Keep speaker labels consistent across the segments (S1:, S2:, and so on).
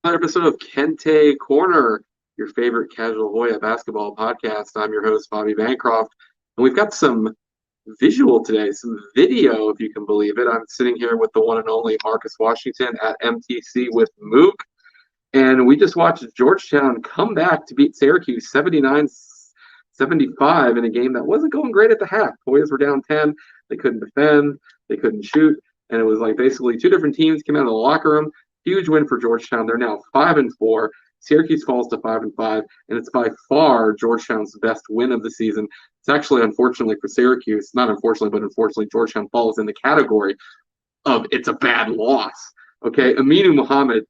S1: Another episode of Kente Korner, your favorite casual Hoya basketball podcast. I'm your host, Bobby Bancroft, and we've got some visual today, some video, if you can believe it. I'm sitting here with the one and only Marcus Washington at MTC with Mook, and we just watched Georgetown come back to beat Syracuse 79-75 in a game that wasn't going great at the half. Hoyas were down 10. They couldn't defend. They couldn't shoot. And it was like basically two different teams came out of the locker room. Huge win for Georgetown. They're now 5-4. Syracuse falls to 5-5, and it's by far Georgetown's best win of the season. It's actually, unfortunately for Syracuse, not unfortunately, but unfortunately, Georgetown falls in the category of it's a bad loss. Okay, Aminu Mohammed,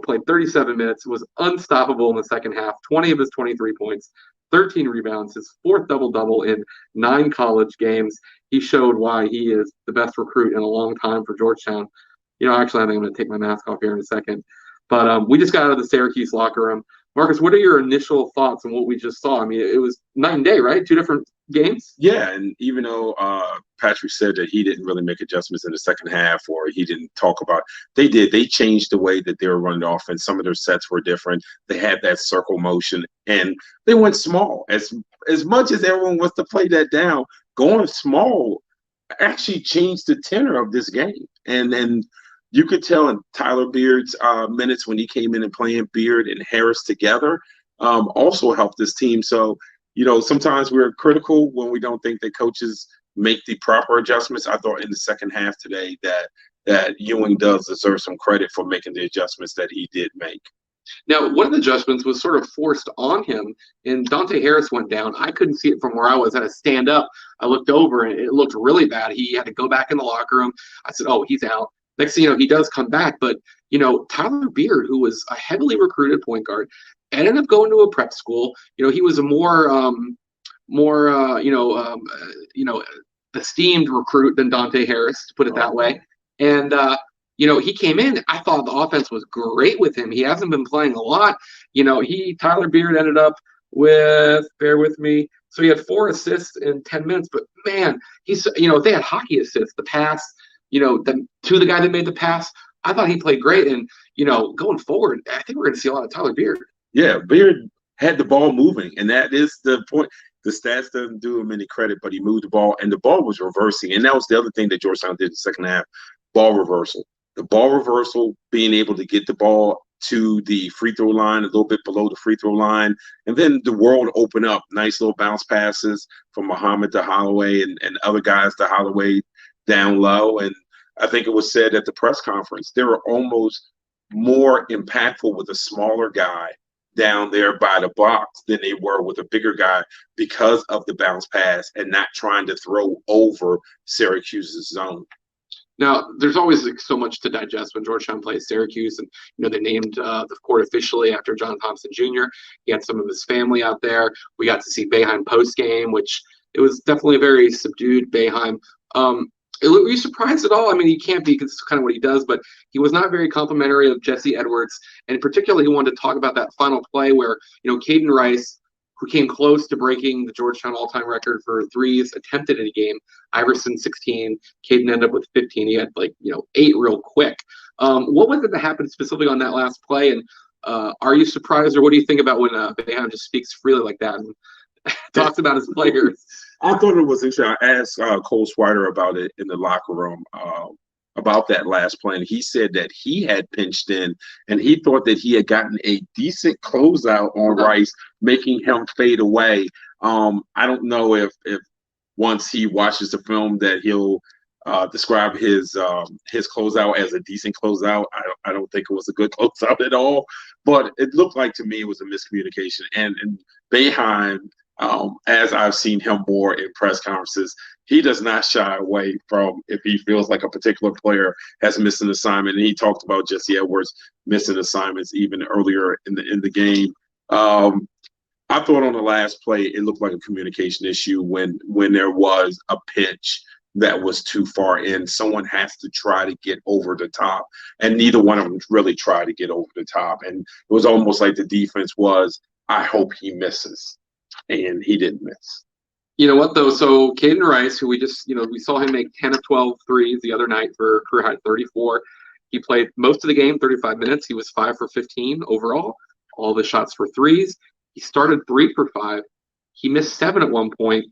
S1: played 37 minutes, was unstoppable in the second half. 20 of his 23 points, 13 rebounds, his fourth double-double in 9 college games. He showed why he is the best recruit in a long time for Georgetown. Actually, I think I'm going to take my mask off here in a second. But we just got out of the Syracuse locker room. Marcus, what are your initial thoughts on what we just saw? I mean, it was night and day, right? Two different games?
S2: Yeah, and even though Patrick said that he didn't really make adjustments in the second half or he didn't talk about – they did. They changed the way that they were running the offense. Some of their sets were different. They had that circle motion, and they went small. As much as everyone wants to play that down, going small actually changed the tenor of this game. And you could tell in Tyler Beard's minutes when he came in and playing Beard and Harris together also helped this team. So, sometimes we're critical when we don't think that coaches make the proper adjustments. I thought in the second half today that Ewing does deserve some credit for making the adjustments that he did make.
S1: Now, one of the adjustments was sort of forced on him, and Dante Harris went down. I couldn't see it from where I was. I had to stand up. I looked over, and it looked really bad. He had to go back in the locker room. I said, oh, he's out. Next thing you know, he does come back. But, Tyler Beard, who was a heavily recruited point guard, ended up going to a prep school. He was a more esteemed recruit than Dante Harris, to put it that way. And, he came in. I thought the offense was great with him. He hasn't been playing a lot. Tyler Beard ended up with, bear with me, so he had 4 assists in 10 minutes. But, man, he's, they had hockey assists, the pass, to the guy that made the pass. I thought he played great. And, going forward, I think we're going to see a lot of Tyler Beard.
S2: Yeah, Beard had the ball moving, and that is the point. The stats doesn't do him any credit, but he moved the ball, and the ball was reversing. And that was the other thing that Georgetown did in the second half, ball reversal. The ball reversal, being able to get the ball to the free throw line, a little bit below the free throw line, and then the world opened up. Nice little bounce passes from Muhammad to Holloway and other guys to Holloway down low. And I think it was said at the press conference, they were almost more impactful with a smaller guy down there by the box than they were with a bigger guy because of the bounce pass and not trying to throw over Syracuse's zone.
S1: Now, there's always so much to digest when Georgetown plays Syracuse, and they named the court officially after John Thompson Jr. He had some of his family out there. We got to see Boeheim postgame, which it was definitely a very subdued Boeheim. Were you surprised at all? I mean, he can't be because it's kind of what he does, but he was not very complimentary of Jesse Edwards, and particularly he wanted to talk about that final play where Caden Rice, who came close to breaking the Georgetown all-time record for threes attempted in a game. Iverson 16, Caden ended up with 15. He had 8 real quick. What was it that happened specifically on that last play? And are you surprised, or what do you think about when Boeheim just speaks freely like that and talks about his players?
S2: I thought it was interesting. I asked Cole Swider about it in the locker room about that last play, and he said that he had pinched in and he thought that he had gotten a decent closeout on Rice, making him fade away. I don't know if once he watches the film that he'll describe his closeout as a decent closeout. I don't think it was a good closeout at all, but it looked like to me it was a miscommunication. And Boeheim, as I've seen him more in press conferences, he does not shy away from if he feels like a particular player has missed an assignment. And he talked about Jesse Edwards missing assignments even earlier in the game. I thought on the last play it looked like a communication issue when there was a pitch that was too far in. Someone has to try to get over the top, and neither one of them really tried to get over the top. And it was almost like the defense was, I hope he misses, and he didn't miss.
S1: You know what, though? So Caden Rice, who we just, we saw him make 10 of 12 threes the other night for career high 34. He played most of the game, 35 minutes. He was 5 for 15 overall. All the shots were threes. He started 3 for 5. He missed 7 at one point.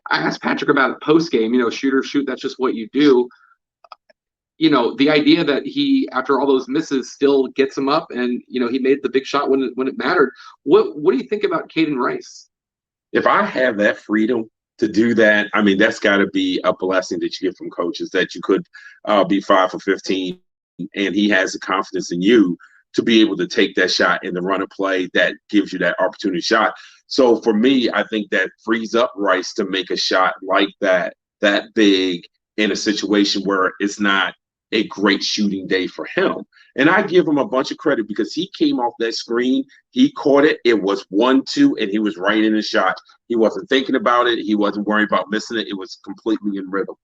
S1: I asked Patrick about it post game. Shoot or shoot. That's just what you do. The idea that he, after all those misses, still gets him up, and he made the big shot when it mattered. What do you think about Caden Rice?
S2: If I have that freedom to do that, I mean, that's got to be a blessing that you get from coaches, that you could be 5 for 15, and he has the confidence in you to be able to take that shot in the run of play that gives you that opportunity shot. So for me, I think that frees up Rice to make a shot like that big in a situation where it's not a great shooting day for him. And I give him a bunch of credit because he came off that screen, he caught it, it was 1-2, and he was right in the shot. He wasn't thinking about it. He wasn't worried about missing it. It was completely in rhythm.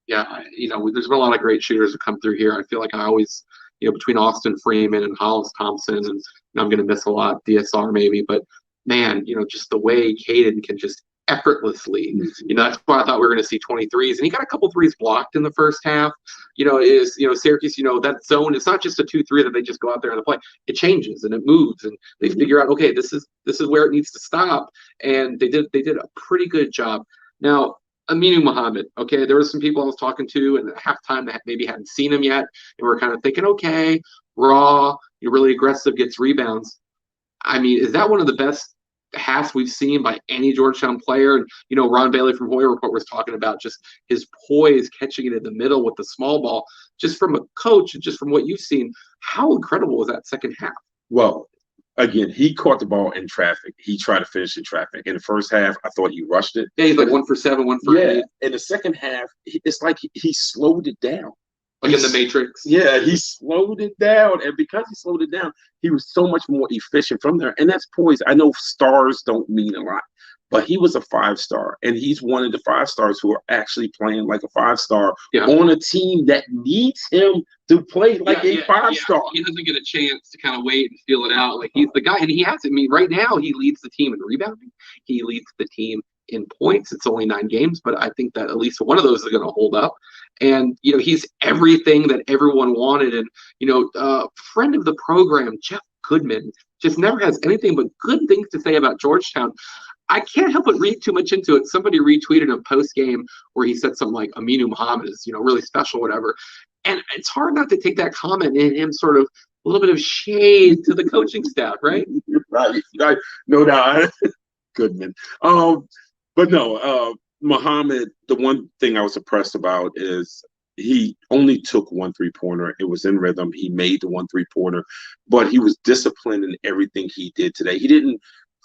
S1: Yeah, there's been a lot of great shooters that come through here. I feel like I always, between Austin Freeman and Hollis Thompson, and I'm going to miss a lot, DSR maybe, but man, just the way Caden can just effortlessly, that's why I thought we were going to see 23s, and he got a couple threes blocked in the first half. Syracuse, that zone, it's not just a 2-3 that they just go out there and play. It changes and it moves, and they figure out, okay, this is where it needs to stop, and they did a pretty good job. Now, Aminu Muhammad, okay, there were some people I was talking to and at halftime that maybe hadn't seen him yet, and we're kind of thinking, okay, raw, you're really aggressive, gets rebounds. I mean, is that one of the best halves we've seen by any Georgetown player? And Ron Bailey from Hoyer Report was talking about just his poise, catching it in the middle with the small ball. Just from a coach and just from what you've seen, how incredible was that second half?
S2: Well, again, he caught the ball in traffic. He tried to finish in traffic. In the first half, I thought he rushed it.
S1: Yeah, he's like 1 for 7, 1 for 8.
S2: In the second half, it's like he slowed it down.
S1: Like in the Matrix.
S2: Yeah, he slowed it down. And because he slowed it down, he was so much more efficient from there. And that's poise. I know stars don't mean a lot, but he was a 5-star. And he's one of the 5-stars who are actually playing like a 5-star on a team that needs him to play like a 5-star.
S1: He doesn't get a chance to kind of wait and feel it out. Like, he's the guy. And he has it. I mean, right now, he leads the team in rebounding. He leads the team in points. It's only 9 games, but I think that at least one of those is going to hold up. And, he's everything that everyone wanted. And, friend of the program, Jeff Goodman, just never has anything but good things to say about Georgetown. I can't help but read too much into it. Somebody retweeted him post-game where he said something like Aminu Muhammad is, really special, whatever. And it's hard not to take that comment and him sort of a little bit of shade to the coaching staff, right?
S2: Right. No doubt. Goodman. But no, Muhammad, the one thing I was impressed about is he only took 1 3-pointer. It was in rhythm. He made the 1 3-pointer, but he was disciplined in everything he did today. He didn't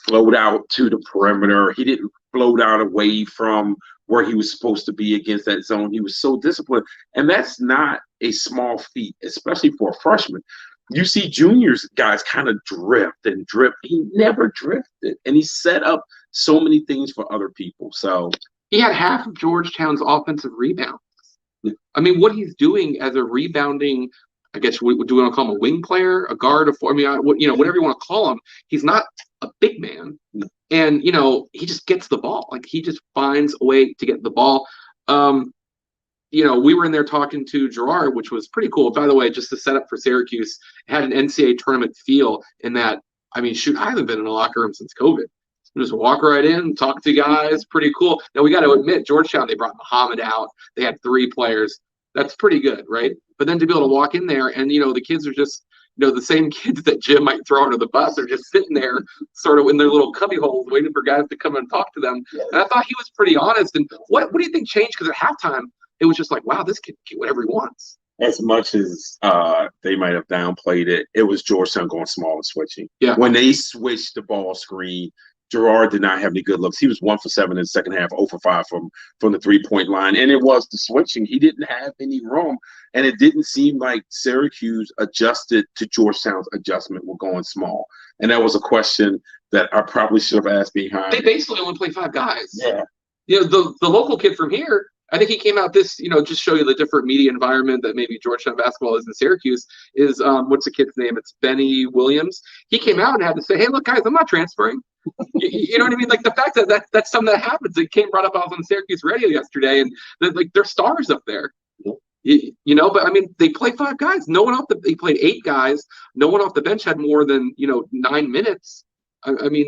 S2: float out to the perimeter. He didn't float out away from where he was supposed to be against that zone. He was so disciplined, and that's not a small feat, especially for a freshman. You see juniors guys kind of drift and drip. He never drifted, and he set up so many things for other people. So
S1: he had half of Georgetown's offensive rebounds. I mean, what he's doing as a rebounding, I guess, do we want to call him a wing player, a guard, whatever you want to call him. He's not a big man, and he just gets the ball. Like, he just finds a way to get the ball. We were in there talking to Gerard, which was pretty cool. By the way, just to set up for Syracuse, it had an NCAA tournament feel in that, I mean, shoot, I haven't been in a locker room since COVID. Just walk right in, talk to guys, pretty cool. Now, we got to admit, Georgetown, they brought Muhammad out. They had 3 players. That's pretty good, right? But then to be able to walk in there and, the kids are just, the same kids that Jim might throw under the bus are just sitting there sort of in their little cubby holes waiting for guys to come and talk to them. And I thought he was pretty honest. And what do you think changed? Because at halftime, it was just like, wow, this kid can get whatever he wants.
S2: As much as they might have downplayed it, it was Georgetown going small and switching.
S1: Yeah.
S2: When they switched the ball screen, Gerard did not have any good looks. He was 1 for 7 in the second half, 0 for 5 from the 3-point line. And it was the switching. He didn't have any room. And it didn't seem like Syracuse adjusted to Georgetown's adjustment with going small. And that was a question that I probably should have asked behind.
S1: They basically only play 5 guys.
S2: Yeah.
S1: The local kid from here, I think he came out this, just show you the different media environment that maybe Georgetown basketball is in Syracuse, is what's the kid's name? It's Benny Williams. He came out and had to say, hey, look, guys, I'm not transferring. You know what I mean? Like, the fact that that's something that happens. It came brought up. I was on Syracuse radio yesterday, and they're stars up there. But I mean, they played 5 guys. They played 8 guys. No one off the bench had more than 9 minutes. I mean,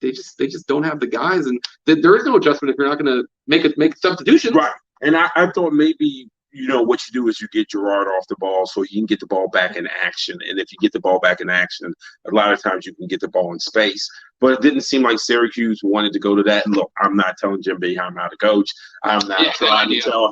S1: they just don't have the guys, and there is no adjustment if you're not going to make substitutions.
S2: Right. And I thought maybe, what you do is you get Gerard off the ball so he can get the ball back in action. And if you get the ball back in action, a lot of times you can get the ball in space. But it didn't seem like Syracuse wanted to go to that. And look, I'm not telling Jim Boeheim how to coach. I'm not trying to tell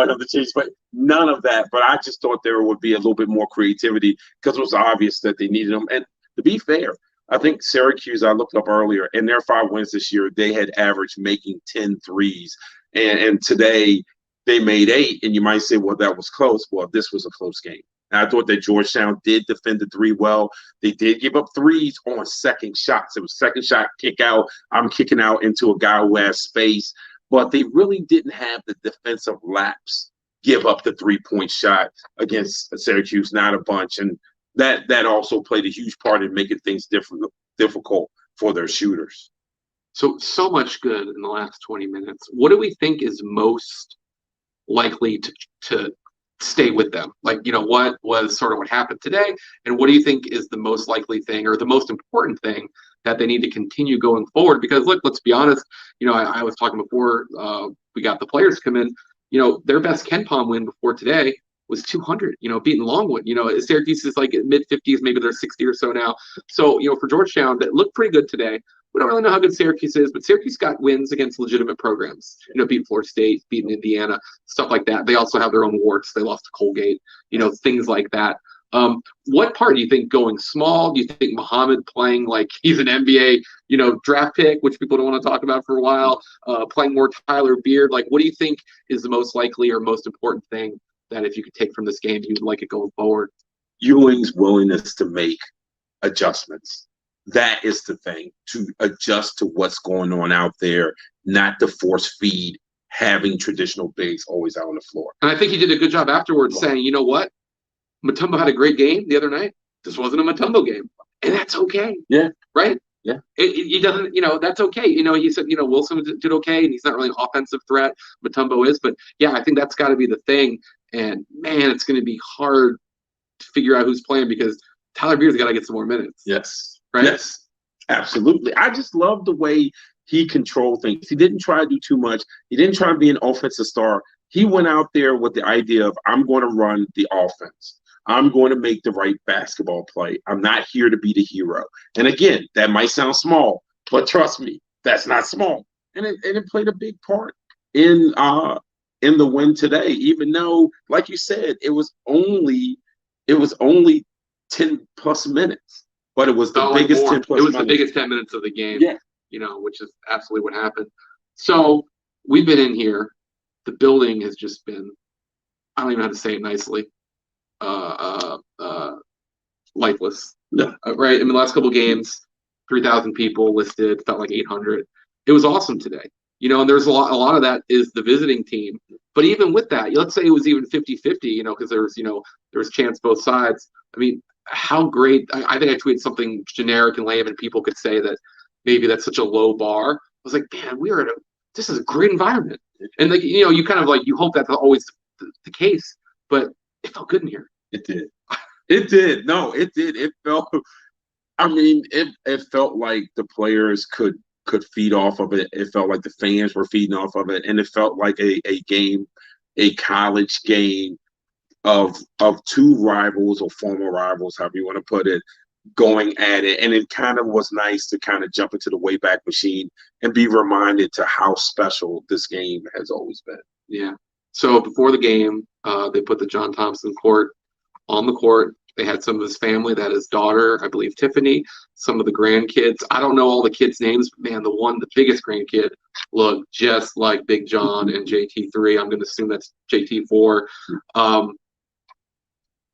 S2: him to change, but none of that. But I just thought there would be a little bit more creativity because it was obvious that they needed them. And to be fair, I think Syracuse, I looked up earlier, in their 5 wins this year, they had averaged making 10 threes. And today they made 8. And you might say, well, that was close. Well, this was a close game. And I thought that Georgetown did defend the 3 well. They did give up 3s on second shots. It was second shot, kick out. I'm kicking out into a guy who has space. But they really didn't have the defensive lapse give up the 3-point shot against Syracuse, not a bunch. And that also played a huge part in making things difficult for their shooters.
S1: So much good in the last 20 minutes. What do we think is most likely to stay with them? Like, what was sort of what happened today, and what do you think is the most likely thing or the most important thing that they need to continue going forward? Because look, let's be honest, I was talking before we got the players to come in, their best KenPom win before today was 200, beating Longwood. Syracuse is like mid-50s, maybe they're 60 or so now. So, for Georgetown, that looked pretty good today. We don't really know how good Syracuse is, but Syracuse got wins against legitimate programs. Beat Florida State, beating Indiana, stuff like that. They also have their own warts. They lost to Colgate, things like that. What part do you think going small? Do you think Muhammad playing like he's an NBA, draft pick, which people don't want to talk about for a while, playing more Tyler Beard? Like, what do you think is the most likely or most important thing that if you could take from this game, you'd like it going forward?
S2: Ewing's willingness to make adjustments. That is the thing, to adjust to what's going on out there, not to force feed having traditional bigs always out on the floor.
S1: And I think he did a good job afterwards saying, you know what? Mutombo had a great game the other night. This wasn't a Mutombo game. And that's okay.
S2: Yeah.
S1: Right?
S2: Yeah.
S1: He doesn't, that's okay. He said, Wilson did okay, and he's not really an offensive threat. Mutombo is. But, yeah, I think that's got to be the thing. And, man, it's going to be hard to figure out who's playing because Tyler Beard's got to get some more minutes.
S2: Yes.
S1: Right?
S2: Yes. Absolutely. I just love the way he controlled things. He didn't try to do too much. He didn't try to be an offensive star. He went out there with the idea of, I'm going to run the offense. I'm going to make the right basketball play. I'm not here to be the hero. And again, that might sound small, but trust me, that's not small. And it played a big part in the win today, even though, like you said, it was only 10 plus minutes. But it was the biggest 10 plus minutes.
S1: It was the biggest 10 minutes of the game,
S2: yeah.
S1: Which is absolutely what happened. So we've been in here. The building has just been, I don't even know how to say it nicely, lifeless.
S2: Yeah.
S1: Right? I mean, the last couple games, 3,000 people listed, felt like 800. It was awesome today. And there's a lot of that is the visiting team. But even with that, let's say it was even 50-50, because there was chance both sides. I mean, how great, I think I tweeted something generic and lame and people could say that maybe that's such a low bar. I was like, man, this is a great environment. And like, you kind of like, you hope that's always the case, but it felt good in here.
S2: It did. It did. No, it did. It felt, it felt like the players could feed off of it. It felt like the fans were feeding off of it. And it felt like a game, a college game of two rivals or former rivals, however you want to put it, going at it. And it kind of was nice to kind of jump into the Wayback Machine and be reminded to how special this game has always been.
S1: Yeah. So before the game, they put the John Thompson court on the court. They had some of his family, that his daughter, I believe Tiffany, some of the grandkids. I don't know all the kids' names, but man, the biggest grandkid looked just like Big John and JT3. I'm going to assume that's JT4.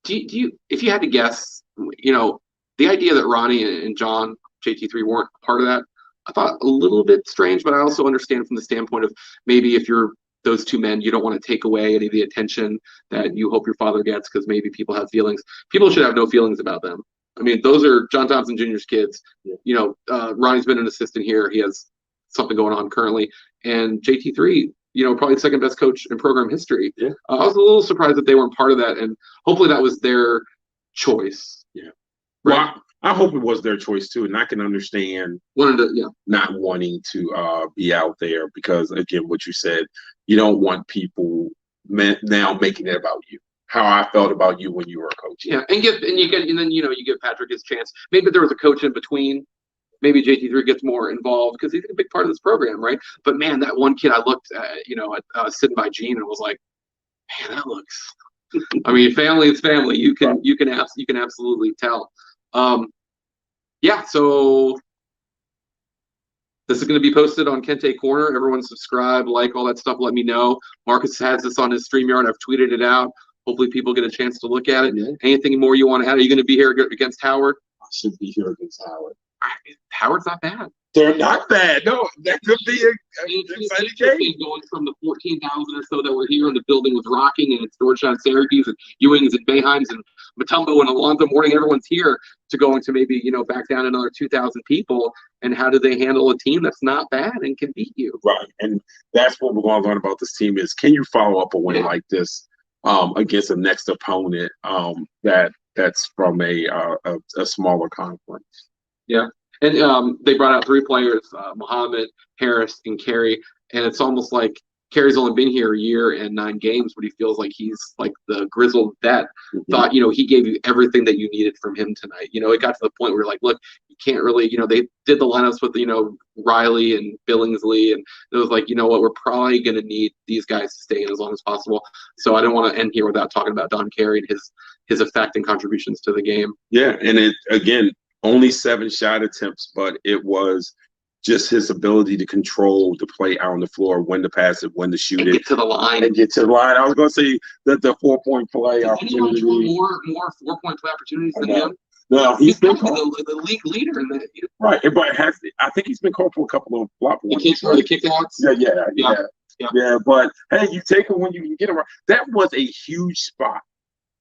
S1: Do you, if you had to guess, the idea that Ronnie and John, JT3, weren't part of that, I thought a little bit strange, but I also understand from the standpoint of maybe if you're those two men, you don't want to take away any of the attention that you hope your father gets because maybe people have feelings. People should have no feelings about them. I mean, those are John Thompson Jr.'s kids. Yeah. Ronnie's been an assistant here. He has something going on currently. And JT3, probably the second best coach in program history.
S2: Yeah.
S1: I was a little surprised that they weren't part of that, and hopefully that was their choice.
S2: Yeah.
S1: Right?
S2: Well, I hope it was their choice too, and I can understand not wanting to be out there because, again, what you said, you don't want people now making it about you. How I felt about you when you were a coach.
S1: Yeah, and then you give Patrick his chance. Maybe there was a coach in between. Maybe JT3 gets more involved because he's a big part of this program, right? But man, that one kid I looked at, I was sitting by Gene and was like, man, that looks. I mean, family is family. You can absolutely tell. So this is going to be posted on Kente Korner. Everyone subscribe, like, all that stuff. Let me know. Marcus has this on his StreamYard. I've tweeted it out. Hopefully people get a chance to look at it. Yeah. Anything more you want to add? Are you going to be here against Howard?
S2: I should be here against Howard.
S1: Howard's not bad.
S2: They're not bad. No, that could be an exciting game.
S1: Going from the 14,000 or so that were here and the building was rocking, and it's Georgetown-Syracuse and Ewing's and Boeheims and Matumbo and Alonzo Mourning. Everyone's here to going to maybe back down another 2,000 people. And how do they handle a team that's not bad and can beat you?
S2: Right, and that's what we're going to learn about this team is can you follow up a win like this against a next opponent that's from a smaller conference.
S1: Yeah, and they brought out 3 players, Muhammad, Harris, and Carey, and it's almost like Carey's only been here a year and 9 games, but he feels like he's like the grizzled vet. Thought, he gave you everything that you needed from him tonight. It got to the point where you're like, look, you can't really, they did the lineups with, Riley and Billingsley, and it was like, what, we're probably going to need these guys to stay in as long as possible. So I don't want to end here without talking about Don Carey and his effect and contributions to the game.
S2: Yeah, and it, again, only 7 shot attempts, but it was just his ability to control the play out on the floor, when to pass it, when to shoot it.
S1: Get to the line.
S2: And get to the line. I was going to say that the 4-point play opportunity.
S1: More 4-point play opportunities than him?
S2: No, he's been
S1: the league leader in that.
S2: Right, but I think he's been called for a couple of flop ones.
S1: The kickouts?
S2: Yeah, but hey, you take him when you can get him right. That was a huge spot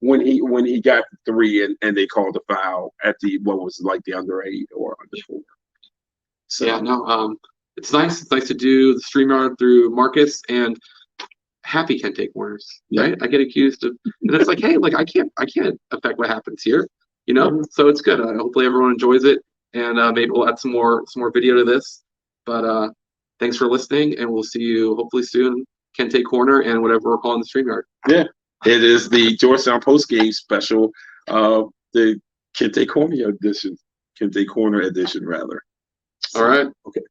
S2: when he got the 3 and they called the foul at the the under 8 or under 4. So
S1: it's nice. It's nice to do the StreamYard through Marcus and happy Kente Korners, right? I get accused of, and it's like, hey, like I can't affect what happens here, So it's good. Hopefully everyone enjoys it, and maybe we'll add some more video to this. But thanks for listening, and we'll see you hopefully soon, Kente Korner and whatever we're calling the StreamYard.
S2: Yeah, it is the Georgetown postgame special, the Kente Korner edition, rather.
S1: All right.
S2: Okay.